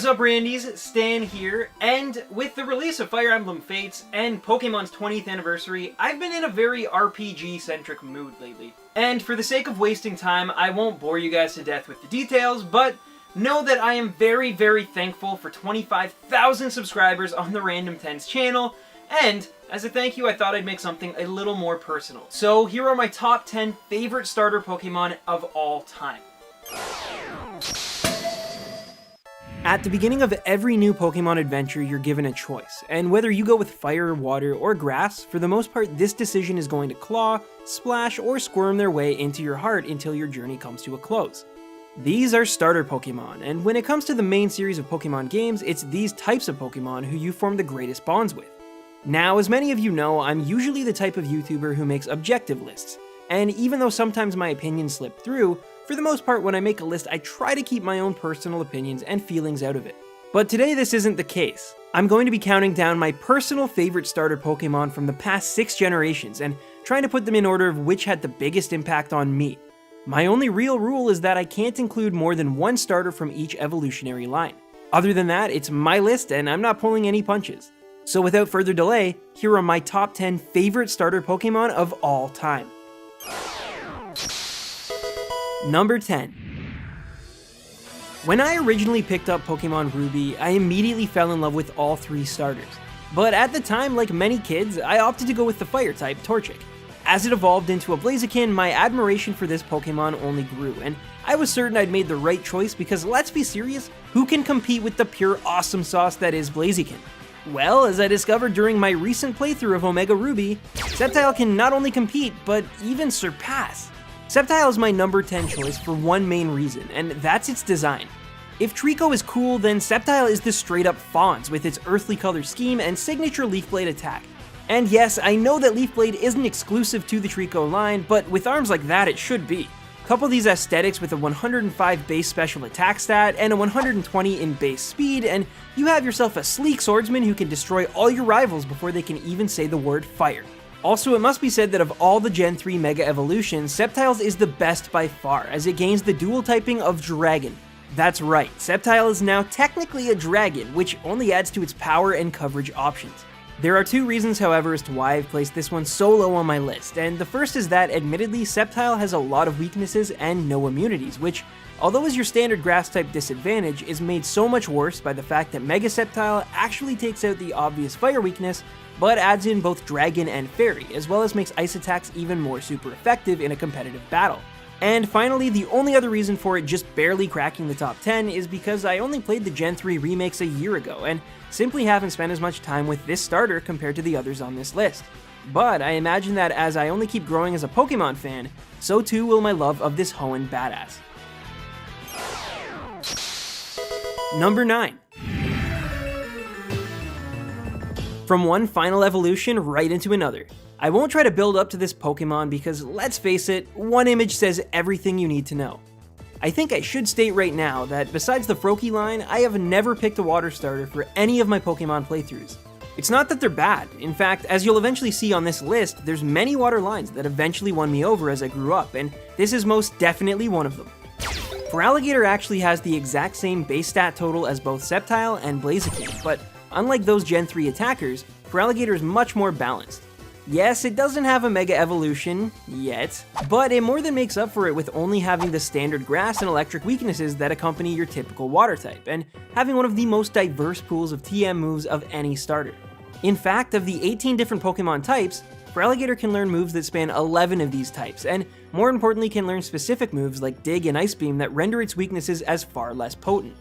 up, Randies? Stan here, and with the release of Fire Emblem Fates and Pokemon's 20th anniversary, I've been in a very RPG-centric mood lately. And for the sake of wasting time, I won't bore you guys to death with the details, but know that I am very, very thankful for 25,000 subscribers on the Random Tens channel, and as a thank you, I thought I'd make something a little more personal. So here are my top 10 favorite starter Pokemon of all time. At the beginning of every new Pokemon adventure, you're given a choice, and whether you go with fire, water, or grass, for the most part this decision is going to claw, splash, or squirm their way into your heart until your journey comes to a close. These are starter Pokemon, and when it comes to the main series of Pokemon games, it's these types of Pokemon who you form the greatest bonds with. Now, as many of you know, I'm usually the type of YouTuber who makes objective lists, and even though sometimes my opinions slip through, for the most part when I make a list I try to keep my own personal opinions and feelings out of it. But today this isn't the case. I'm going to be counting down my personal favorite starter Pokemon from the past 6 generations and trying to put them in order of which had the biggest impact on me. My only real rule is that I can't include more than one starter from each evolutionary line. Other than that, it's my list and I'm not pulling any punches. So without further delay, here are my top 10 favorite starter Pokemon of all time. Number 10. When I originally picked up Pokemon Ruby, I immediately fell in love with all 3 starters. But at the time, like many kids, I opted to go with the fire type, Torchic. As it evolved into a Blaziken, my admiration for this Pokemon only grew, and I was certain I'd made the right choice because let's be serious, who can compete with the pure awesome sauce that is Blaziken? Well, as I discovered during my recent playthrough of Omega Ruby, Sceptile can not only compete, but even surpass. Sceptile is my number 10 choice for one main reason, and that's its design. If Treecko is cool, then Sceptile is the straight up Fonz with its earthly color scheme and signature Leaf Blade attack. And yes, I know that Leaf Blade isn't exclusive to the Treecko line, but with arms like that it should be. Couple these aesthetics with a 105 base special attack stat and a 120 in base speed, and you have yourself a sleek swordsman who can destroy all your rivals before they can even say the word fire. Also, it must be said that of all the Gen 3 Mega Evolutions, Sceptile's is the best by far, as it gains the dual typing of Dragon. That's right, Sceptile is now technically a dragon, which only adds to its power and coverage options. There are 2 reasons, however, as to why I've placed this one so low on my list, and the first is that, admittedly, Sceptile has a lot of weaknesses and no immunities, which, although is your standard grass-type disadvantage, is made so much worse by the fact that Mega Sceptile actually takes out the obvious fire weakness, but adds in both Dragon and Fairy, as well as makes ice attacks even more super effective in a competitive battle. And finally, the only other reason for it just barely cracking the top 10 is because I only played the Gen 3 remakes a year ago, and simply haven't spent as much time with this starter compared to the others on this list. But I imagine that as I only keep growing as a Pokemon fan, so too will my love of this Hoenn badass. Number 9. From one final evolution right into another. I won't try to build up to this Pokemon because, let's face it, one image says everything you need to know. I think I should state right now that besides the Froakie line, I have never picked a water starter for any of my Pokemon playthroughs. It's not that they're bad. In fact, as you'll eventually see on this list, there's many water lines that eventually won me over as I grew up, and this is most definitely one of them. Feraligatr actually has the exact same base stat total as both Sceptile and Blaziken, but unlike those Gen 3 attackers, Feraligatr is much more balanced. Yes, it doesn't have a Mega Evolution, yet, but it more than makes up for it with only having the standard grass and electric weaknesses that accompany your typical water type, and having one of the most diverse pools of TM moves of any starter. In fact, of the 18 different Pokemon types, Feraligatr can learn moves that span 11 of these types, and more importantly can learn specific moves like Dig and Ice Beam that render its weaknesses as far less potent.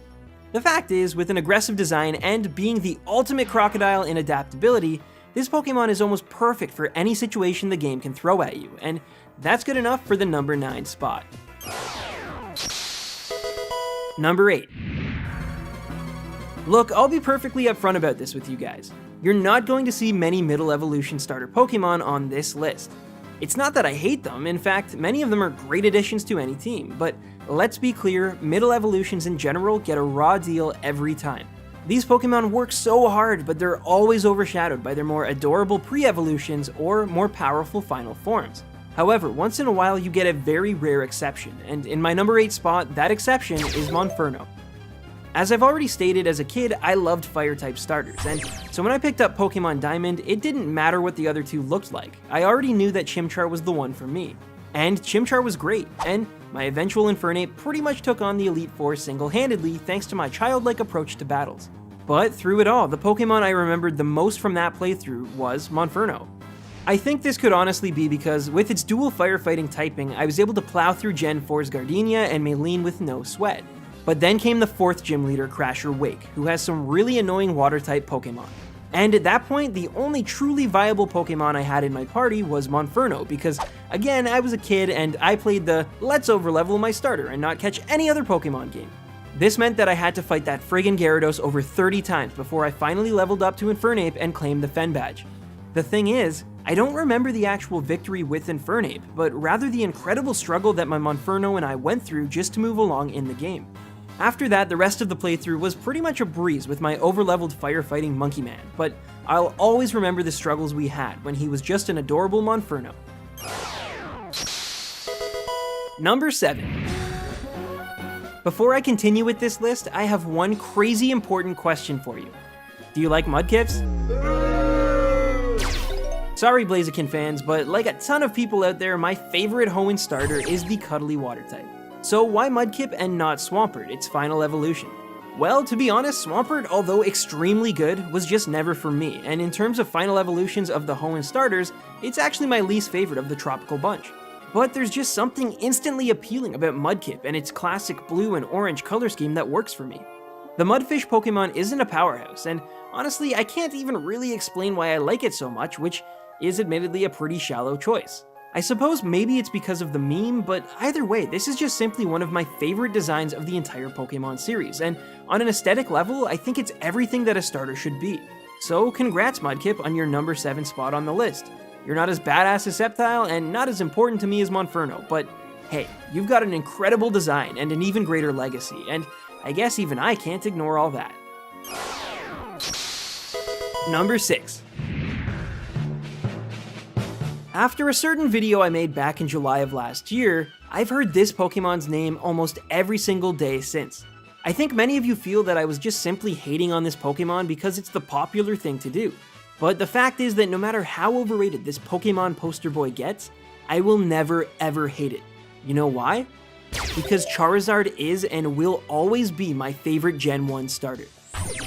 The fact is, with an aggressive design and being the ultimate crocodile in adaptability, this Pokemon is almost perfect for any situation the game can throw at you, and that's good enough for the number 9 spot. Number 8. Look, I'll be perfectly upfront about this with you guys. You're not going to see many middle evolution starter Pokemon on this list. It's not that I hate them, in fact, many of them are great additions to any team, but let's be clear, middle evolutions in general get a raw deal every time. These Pokemon work so hard, but they're always overshadowed by their more adorable pre-evolutions or more powerful final forms. However, once in a while you get a very rare exception, and in my number 8 spot, that exception is Monferno. As I've already stated, as a kid, I loved fire-type starters, and so when I picked up Pokemon Diamond, it didn't matter what the other two looked like. I already knew that Chimchar was the one for me. And Chimchar was great, and my eventual Infernape pretty much took on the Elite Four single-handedly thanks to my childlike approach to battles. But through it all, the Pokemon I remembered the most from that playthrough was Monferno. I think this could honestly be because with its dual firefighting typing, I was able to plow through Gen 4's Gardenia and Maylene with no sweat. But then came the 4th gym leader, Crasher Wake, who has some really annoying water-type Pokemon. And at that point, the only truly viable Pokemon I had in my party was Monferno, because again, I was a kid and I played the let's overlevel my starter and not catch any other Pokemon game. This meant that I had to fight that friggin' Gyarados over 30 times before I finally leveled up to Infernape and claimed the Fen Badge. The thing is, I don't remember the actual victory with Infernape, but rather the incredible struggle that my Monferno and I went through just to move along in the game. After that, the rest of the playthrough was pretty much a breeze with my overleveled firefighting Monkey Man, but I'll always remember the struggles we had when he was just an adorable Monferno. Number 7. Before I continue with this list, I have one crazy important question for you. Do you like Mudkips? Sorry Blaziken fans, but like a ton of people out there, my favorite Hoenn starter is the cuddly water type. So why Mudkip and not Swampert, its final evolution? Well, to be honest, Swampert, although extremely good, was just never for me, and in terms of final evolutions of the Hoenn starters, it's actually my least favorite of the tropical bunch. But there's just something instantly appealing about Mudkip and its classic blue and orange color scheme that works for me. The Mudfish Pokemon isn't a powerhouse, and honestly, I can't even really explain why I like it so much, which is admittedly a pretty shallow choice. I suppose maybe it's because of the meme, but either way, this is just simply one of my favorite designs of the entire Pokemon series, and on an aesthetic level, I think it's everything that a starter should be. So congrats Mudkip on your number 7 spot on the list. You're not as badass as Sceptile, and not as important to me as Monferno, but hey, you've got an incredible design and an even greater legacy, and I guess even I can't ignore all that. Number 6. After a certain video I made back in July of last year, I've heard this Pokemon's name almost every single day since. I think many of you feel that I was just simply hating on this Pokemon because it's the popular thing to do. But the fact is that no matter how overrated this Pokemon poster boy gets, I will never ever hate it. You know why? Because Charizard is and will always be my favorite Gen 1 starter.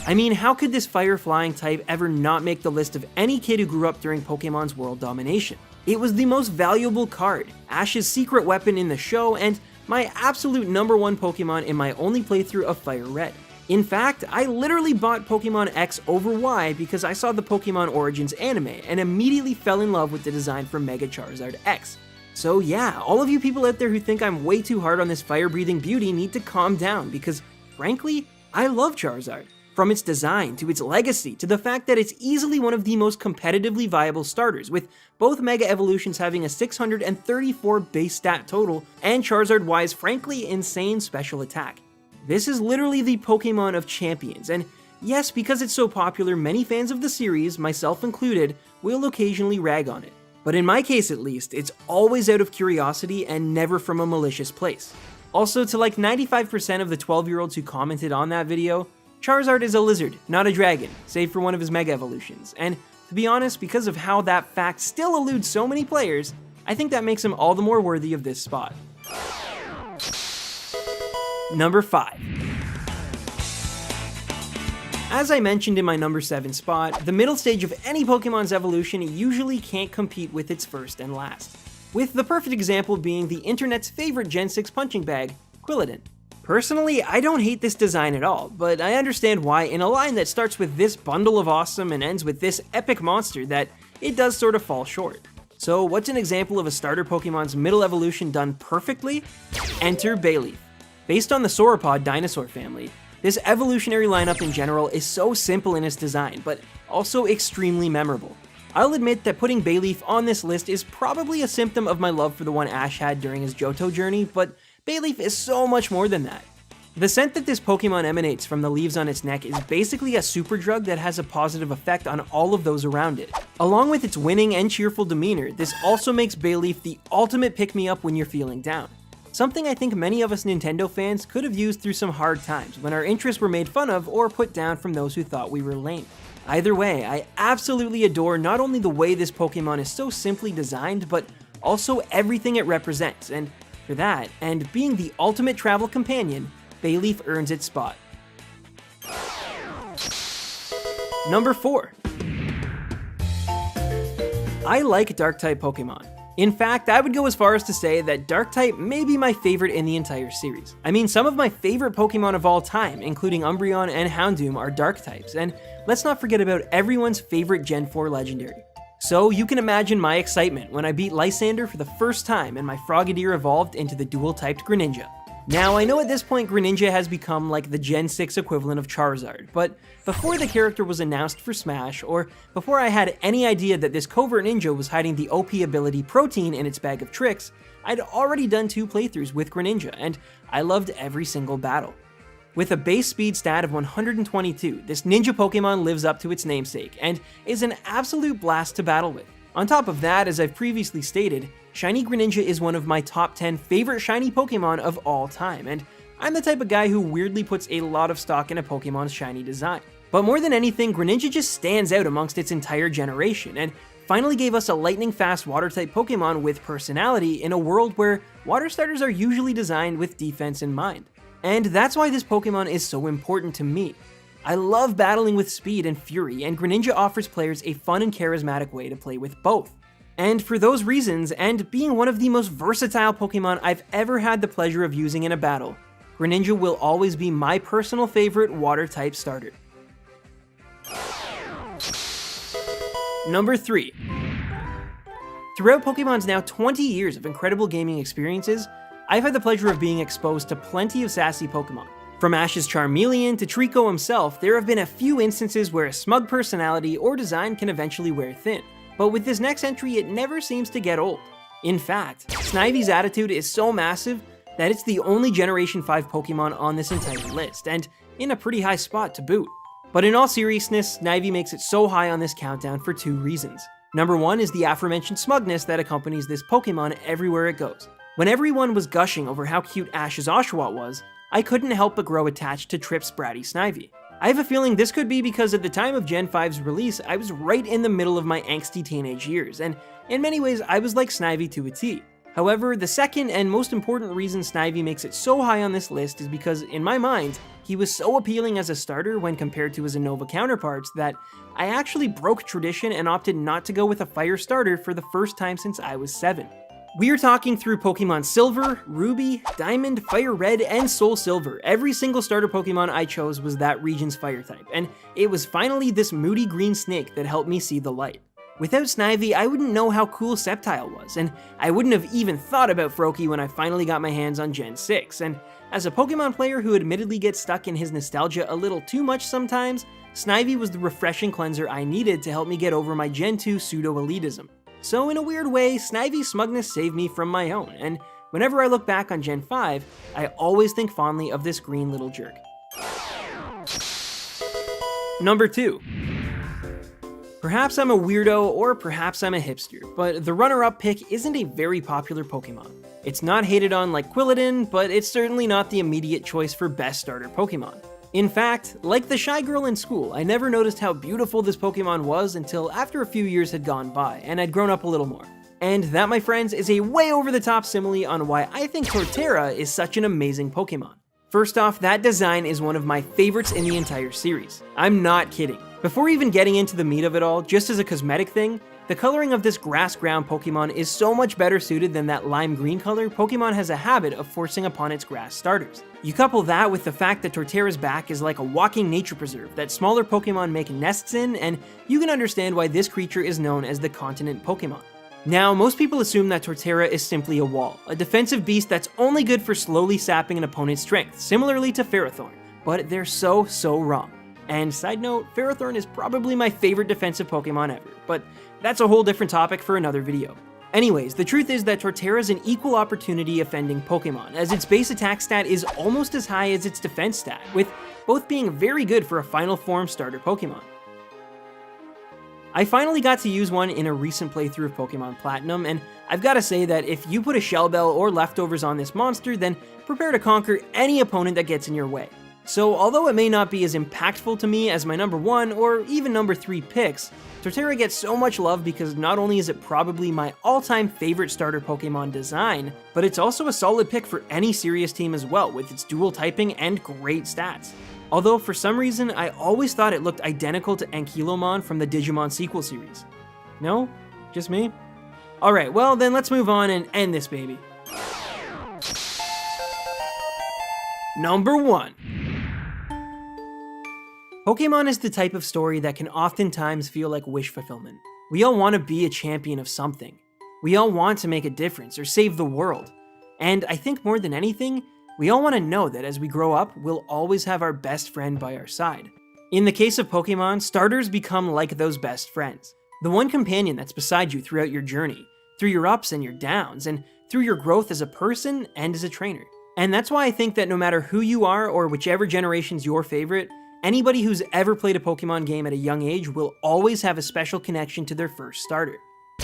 I mean, how could this fire-flying type ever not make the list of any kid who grew up during Pokemon's world domination? It was the most valuable card, Ash's secret weapon in the show, and my absolute number 1 Pokemon in my only playthrough of Fire Red. In fact, I literally bought Pokemon X over Y because I saw the Pokemon Origins anime and immediately fell in love with the design for Mega Charizard X. So yeah, all of you people out there who think I'm way too hard on this fire-breathing beauty need to calm down because, frankly, I love Charizard. From its design, to its legacy, to the fact that it's easily one of the most competitively viable starters, with both Mega Evolutions having a 634 base stat total, and Charizard Y's frankly insane special attack. This is literally the Pokemon of champions, and yes, because it's so popular, many fans of the series, myself included, will occasionally rag on it. But in my case at least, it's always out of curiosity and never from a malicious place. Also, to like 95% of the 12-year-olds who commented on that video, Charizard is a lizard, not a dragon, save for one of his Mega Evolutions, and to be honest, because of how that fact still eludes so many players, I think that makes him all the more worthy of this spot. Number 5. As I mentioned in my number 7 spot, the middle stage of any Pokemon's evolution usually can't compete with its first and last, with the perfect example being the internet's favorite Gen 6 punching bag, Quilladin. Personally, I don't hate this design at all, but I understand why in a line that starts with this bundle of awesome and ends with this epic monster that it does sort of fall short. So what's an example of a starter Pokemon's middle evolution done perfectly? Enter Bayleef. Based on the Sauropod dinosaur family, this evolutionary lineup in general is so simple in its design, but also extremely memorable. I'll admit that putting Bayleef on this list is probably a symptom of my love for the one Ash had during his Johto journey, but Bayleef is so much more than that. The scent that this Pokemon emanates from the leaves on its neck is basically a super drug that has a positive effect on all of those around it. Along with its winning and cheerful demeanor, this also makes Bayleef the ultimate pick-me-up when you're feeling down. something I think many of us Nintendo fans could have used through some hard times when our interests were made fun of or put down from those who thought we were lame. Either way, I absolutely adore not only the way this Pokemon is so simply designed, but also everything it represents, and for that, and being the ultimate travel companion, Bayleef earns its spot. Number 4. I like Dark-type Pokemon. In fact, I would go as far as to say that Dark-type may be my favorite in the entire series. I mean, some of my favorite Pokemon of all time, including Umbreon and Houndoom, are Dark-types, and let's not forget about everyone's favorite Gen 4 Legendary. So you can imagine my excitement when I beat Lysander for the first time and my Frogadier evolved into the dual-typed Greninja. Now, I know at this point Greninja has become like the Gen 6 equivalent of Charizard, but before the character was announced for Smash, or before I had any idea that this covert ninja was hiding the OP ability Protein in its bag of tricks, I'd already done 2 playthroughs with Greninja, and I loved every single battle. With a base speed stat of 122, this ninja Pokemon lives up to its namesake, and is an absolute blast to battle with. On top of that, as I've previously stated, Shiny Greninja is one of my top 10 favorite shiny Pokemon of all time, and I'm the type of guy who weirdly puts a lot of stock in a Pokemon's shiny design. But more than anything, Greninja just stands out amongst its entire generation, and finally gave us a lightning-fast water-type Pokemon with personality in a world where water starters are usually designed with defense in mind. And that's why this Pokemon is so important to me. I love battling with speed and fury, and Greninja offers players a fun and charismatic way to play with both. And for those reasons, and being one of the most versatile Pokemon I've ever had the pleasure of using in a battle, Greninja will always be my personal favorite water-type starter. Number 3. Throughout Pokemon's now 20 years of incredible gaming experiences, I've had the pleasure of being exposed to plenty of sassy Pokemon. From Ash's Charmeleon to Trico himself, there have been a few instances where a smug personality or design can eventually wear thin. But with this next entry, it never seems to get old. In fact, Snivy's attitude is so massive that it's the only Generation 5 Pokemon on this entire list, and in a pretty high spot to boot. But in all seriousness, Snivy makes it so high on this countdown for 2 reasons. Number 1 is the aforementioned smugness that accompanies this Pokemon everywhere it goes. When everyone was gushing over how cute Ash's Oshawott was, I couldn't help but grow attached to Trip's bratty Snivy. I have a feeling this could be because at the time of Gen 5's release, I was right in the middle of my angsty teenage years, and in many ways I was like Snivy to a T. However, the second and most important reason Snivy makes it so high on this list is because, in my mind, he was so appealing as a starter when compared to his Unova counterparts that I actually broke tradition and opted not to go with a fire starter for the first time since I was 7. We're talking through Pokemon Silver, Ruby, Diamond, Fire Red, and Soul Silver. Every single starter Pokemon I chose was that region's fire type, and it was finally this moody green snake that helped me see the light. Without Snivy, I wouldn't know how cool Sceptile was, and I wouldn't have even thought about Froakie when I finally got my hands on Gen 6, and as a Pokemon player who admittedly gets stuck in his nostalgia a little too much sometimes, Snivy was the refreshing cleanser I needed to help me get over my Gen 2 pseudo-elitism. So in a weird way, Snivy's smugness saved me from my own, and whenever I look back on Gen 5, I always think fondly of this green little jerk. Number 2. Perhaps I'm a weirdo, or perhaps I'm a hipster, but the runner-up pick isn't a very popular Pokemon. It's not hated on like Quilladin, but it's certainly not the immediate choice for best starter Pokemon. In fact, like the shy girl in school, I never noticed how beautiful this Pokemon was until after a few years had gone by, and I'd grown up a little more. And that, my friends, is a way over-the-top simile on why I think Torterra is such an amazing Pokemon. First off, that design is one of my favorites in the entire series. I'm not kidding. Before even getting into the meat of it all, just as a cosmetic thing, the coloring of this grass ground Pokemon is so much better suited than that lime green color Pokemon has a habit of forcing upon its grass starters. You couple that with the fact that Torterra's back is like a walking nature preserve that smaller Pokemon make nests in, and you can understand why this creature is known as the continent Pokemon. Now, most people assume that Torterra is simply a wall, a defensive beast that's only good for slowly sapping an opponent's strength, similarly to Ferrothorn, but they're so wrong. And side note, Ferrothorn is probably my favorite defensive Pokemon ever, but that's a whole different topic for another video. Anyways, the truth is that Torterra is an equal opportunity offending Pokemon, as its base attack stat is almost as high as its defense stat, with both being very good for a final form starter Pokemon. I finally got to use one in a recent playthrough of Pokemon Platinum, and I've gotta say that if you put a Shell Bell or leftovers on this monster, then prepare to conquer any opponent that gets in your way. So although it may not be as impactful to me as my number 1 or even number 3 picks, Torterra gets so much love because not only is it probably my all-time favorite starter Pokemon design, but it's also a solid pick for any serious team as well, with its dual typing and great stats. Although for some reason, I always thought it looked identical to Ankylomon from the Digimon sequel series. No? Just me? Alright, well then let's move on and end this baby. Number 1. Pokemon is the type of story that can oftentimes feel like wish fulfillment. We all want to be a champion of something. We all want to make a difference or save the world. And I think more than anything, we all want to know that as we grow up, we'll always have our best friend by our side. In the case of Pokemon, starters become like those best friends. The one companion that's beside you throughout your journey, through your ups and your downs, and through your growth as a person and as a trainer. And that's why I think that no matter who you are or whichever generation's your favorite, anybody who's ever played a Pokemon game at a young age will always have a special connection to their first starter.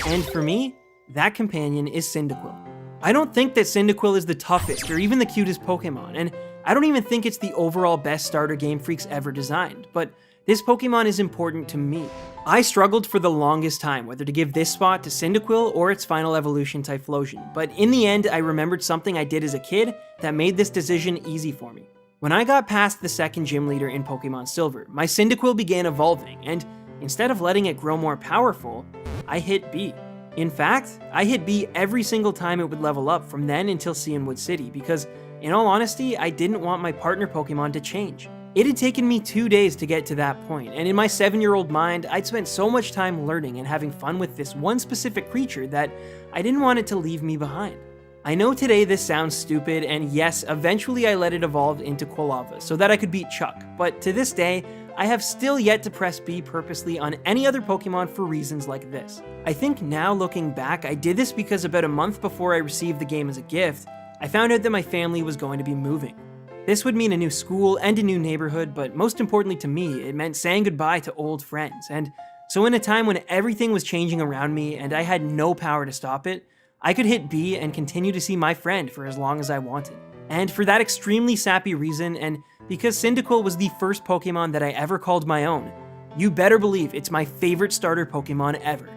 And for me, that companion is Cyndaquil. I don't think that Cyndaquil is the toughest or even the cutest Pokemon, and I don't even think it's the overall best starter Game Freak's ever designed, but this Pokemon is important to me. I struggled for the longest time whether to give this spot to Cyndaquil or its final evolution Typhlosion, but in the end I remembered something I did as a kid that made this decision easy for me. When I got past the second gym leader in Pokemon Silver, my Cyndaquil began evolving, and instead of letting it grow more powerful, I hit B. In fact, I hit B every single time it would level up from then until Cianwood City because, in all honesty, I didn't want my partner Pokemon to change. It had taken me 2 days to get to that point, and in my 7-year-old mind, I'd spent so much time learning and having fun with this one specific creature that I didn't want it to leave me behind. I know today this sounds stupid, and yes, eventually I let it evolve into Quilava so that I could beat Chuck, but to this day, I have still yet to press B purposely on any other Pokemon for reasons like this. I think now looking back, I did this because about a month before I received the game as a gift, I found out that my family was going to be moving. This would mean a new school and a new neighborhood, but most importantly to me, it meant saying goodbye to old friends. And so in a time when everything was changing around me and I had no power to stop it, I could hit B and continue to see my friend for as long as I wanted. And for that extremely sappy reason, and because Cyndaquil was the first Pokemon that I ever called my own, you better believe it's my favorite starter Pokemon ever.